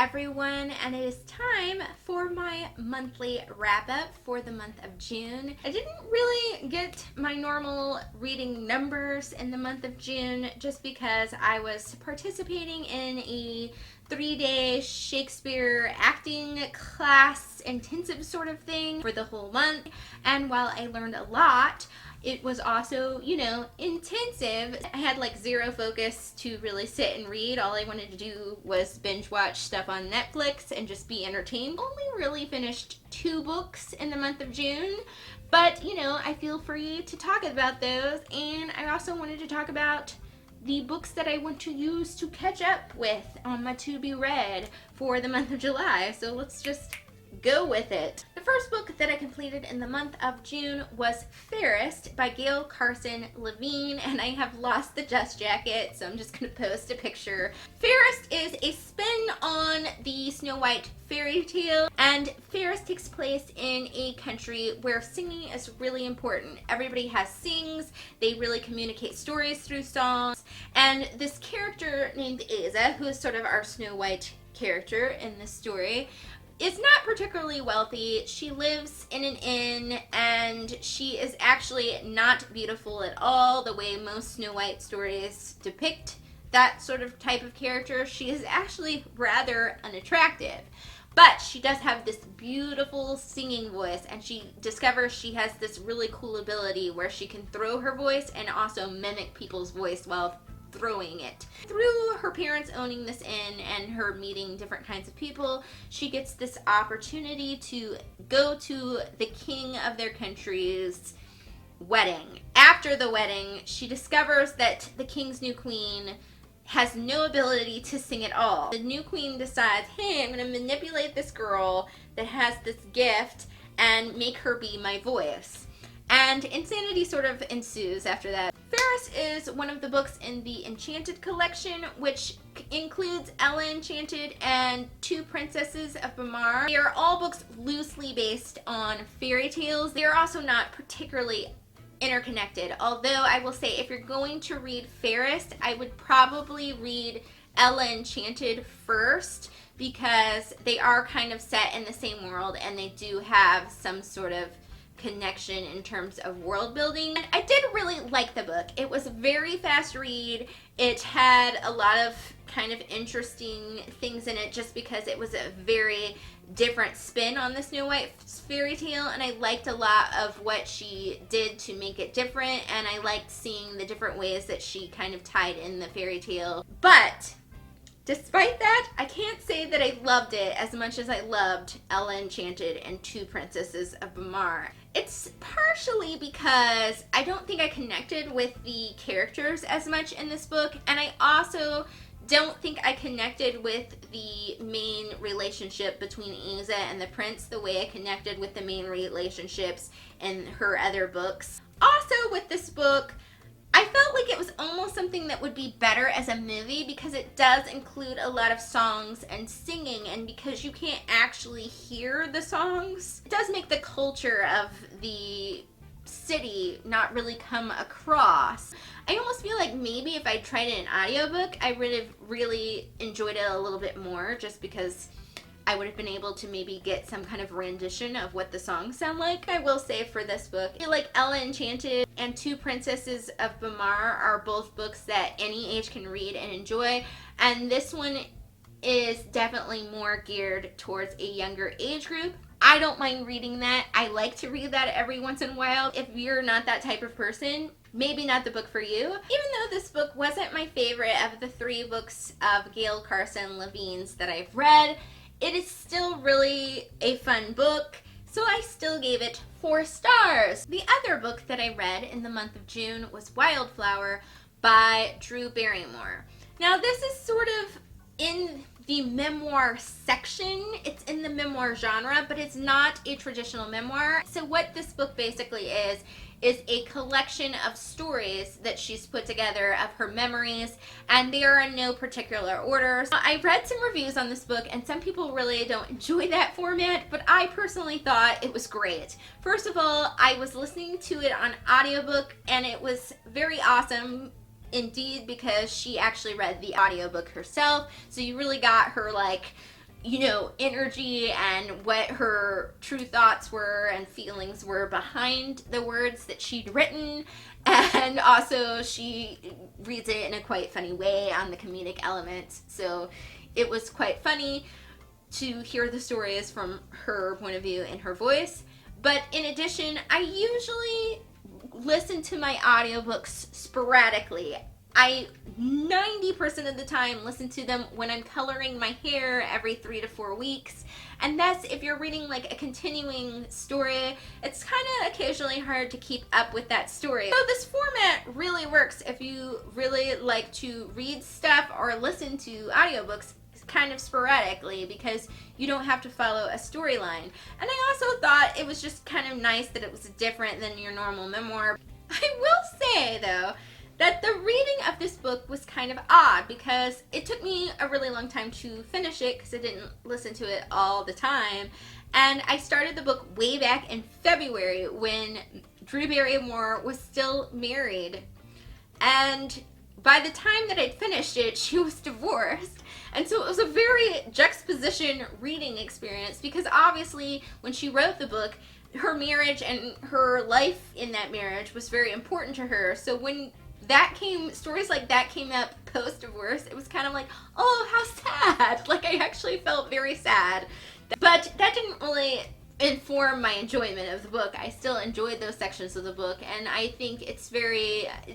everyone, and it is time for my monthly wrap-up for the month of June. I didn't really get my normal reading numbers in the month of June just because I was participating in a 3-day Shakespeare acting class intensive sort of thing for the whole month, and while I learned a lot, it was also, intensive. I had like zero focus to really sit and read. All I wanted to do was binge watch stuff on Netflix and just be entertained. Only really finished 2 books in the month of June, but I feel free to talk about those. And I also wanted to talk about the books that I want to use to catch up with on my to be read for the month of July. So let's just go with it. The first book that I completed in the month of June was Fairest by Gail Carson Levine, and I have lost the dust jacket, so I'm just going to post a picture. Fairest is a spin on the Snow White fairy tale, and Fairest takes place in a country where singing is really important. Everybody sings, they really communicate stories through songs, and this character named Aza, who is sort of our Snow White character in this story, is not particularly wealthy. She lives in an inn, and she is actually not beautiful at all the way most Snow White stories depict that sort of type of character. She is actually rather unattractive, but she does have this beautiful singing voice, and she discovers she has this really cool ability where she can throw her voice and also mimic people's voice while throwing it. Through her parents owning this inn and her meeting different kinds of people, she gets this opportunity to go to the king of their country's wedding. After the wedding, she discovers that the king's new queen has no ability to sing at all. The new queen decides, hey, I'm going to manipulate this girl that has this gift and make her be my voice. And insanity sort of ensues after that. Fairest is one of the books in the Enchanted collection, which includes Ella Enchanted and Two Princesses of Bamar. They are all books loosely based on fairy tales. They are also not particularly interconnected, although I will say if you're going to read Fairest, I would probably read Ella Enchanted first, because they are kind of set in the same world and they do have some sort of connection in terms of world building. And I did really like the book. It was a very fast read. It had a lot of kind of interesting things in it just because it was a very different spin on the Snow White fairy tale, and I liked a lot of what she did to make it different, and I liked seeing the different ways that she kind of tied in the fairy tale. But despite that, I can't say that I loved it as much as I loved Ella Enchanted and Two Princesses of Bamar. It's partially because I don't think I connected with the characters as much in this book, and I also don't think I connected with the main relationship between Aza and the prince the way I connected with the main relationships in her other books. Also with this book, I felt like it was almost something that would be better as a movie because it does include a lot of songs and singing, and because you can't actually hear the songs, it does make the culture of the city not really come across. I almost feel like maybe if I tried it in audiobook, I would have really enjoyed it a little bit more, just because I would have been able to maybe get some kind of rendition of what the songs sound like. I will say for this book, I feel like Ella Enchanted and Two Princesses of Bamar are both books that any age can read and enjoy, and this one is definitely more geared towards a younger age group. I don't mind reading that. I like to read that every once in a while. If you're not that type of person, maybe not the book for you. Even though this book wasn't my favorite of the 3 books of Gail Carson Levine's that I've read, it is still really a fun book, so I still gave it 4 stars. The other book that I read in the month of June was Wildflower by Drew Barrymore. Now this is sort of in the memoir section. It's in the memoir genre, but it's not a traditional memoir. So what this book basically is a collection of stories that she's put together of her memories, and they are in no particular order. So I read some reviews on this book, and some people really don't enjoy that format, but I personally thought it was great. First of all, I was listening to it on audiobook, and it was very awesome indeed because she actually read the audiobook herself, so you really got her like energy and what her true thoughts were and feelings were behind the words that she'd written. And also, she reads it in a quite funny way on the comedic elements. So it was quite funny to hear the stories from her point of view and her voice. But in addition, I usually listen to my audiobooks sporadically. I 90% of the time listen to them when I'm coloring my hair every 3 to 4 weeks. And that's if you're reading like a continuing story, it's kind of occasionally hard to keep up with that story. So this format really works if you really like to read stuff or listen to audiobooks kind of sporadically, because you don't have to follow a storyline. And I also thought it was just kind of nice that it was different than your normal memoir. I will say though that the reading of this book was kind of odd, because it took me a really long time to finish it because I didn't listen to it all the time. And I started the book way back in February when Drew Barrymore was still married. And by the time that I'd finished it, she was divorced. And so it was a very juxtaposition reading experience, because obviously when she wrote the book, her marriage and her life in that marriage was very important to her. So when stories like that came up post-divorce, it was kind of like, oh, how sad. Like, I actually felt very sad. But that didn't really inform my enjoyment of the book. I still enjoyed those sections of the book, and I think it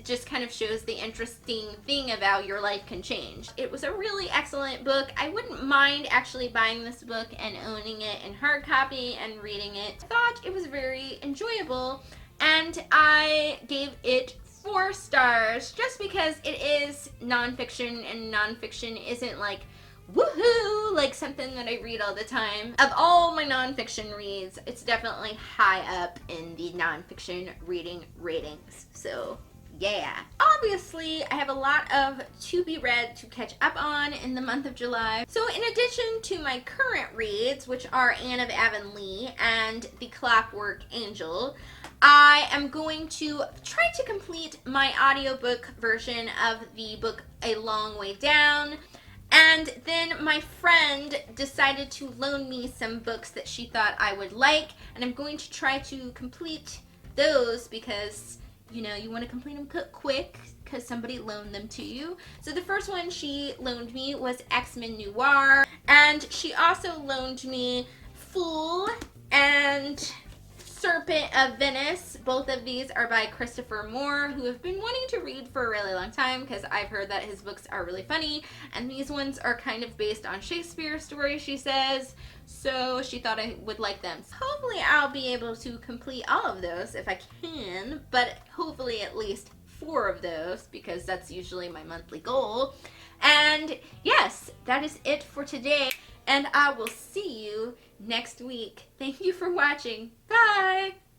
just kind of shows the interesting thing about your life can change. It was a really excellent book. I wouldn't mind actually buying this book and owning it in hard copy and reading it. I thought it was very enjoyable, and I gave it 4 stars just because it is nonfiction, and nonfiction isn't like woohoo, like something that I read all the time. Of all my nonfiction reads, it's definitely high up in the nonfiction reading ratings. So yeah. Obviously, I have a lot of to be read to catch up on in the month of July. So in addition to my current reads, which are Anne of Avonlea and The Clockwork Angel, I am going to try to complete my audiobook version of the book A Long Way Down. And then my friend decided to loan me some books that she thought I would like, and I'm going to try to complete those because, you want to complete them quick because somebody loaned them to you. So the first one she loaned me was X-Men Noir, and she also loaned me Fool and Serpent of Venice. Both of these are by Christopher Moore, who I've been wanting to read for a really long time because I've heard that his books are really funny, and these ones are kind of based on Shakespeare stories, she says, so she thought I would like them. Hopefully I'll be able to complete all of those if I can, but hopefully at least 4 of those, because that's usually my monthly goal. And yes, that is it for today, and I will see you next week. Thank you for watching. Bye!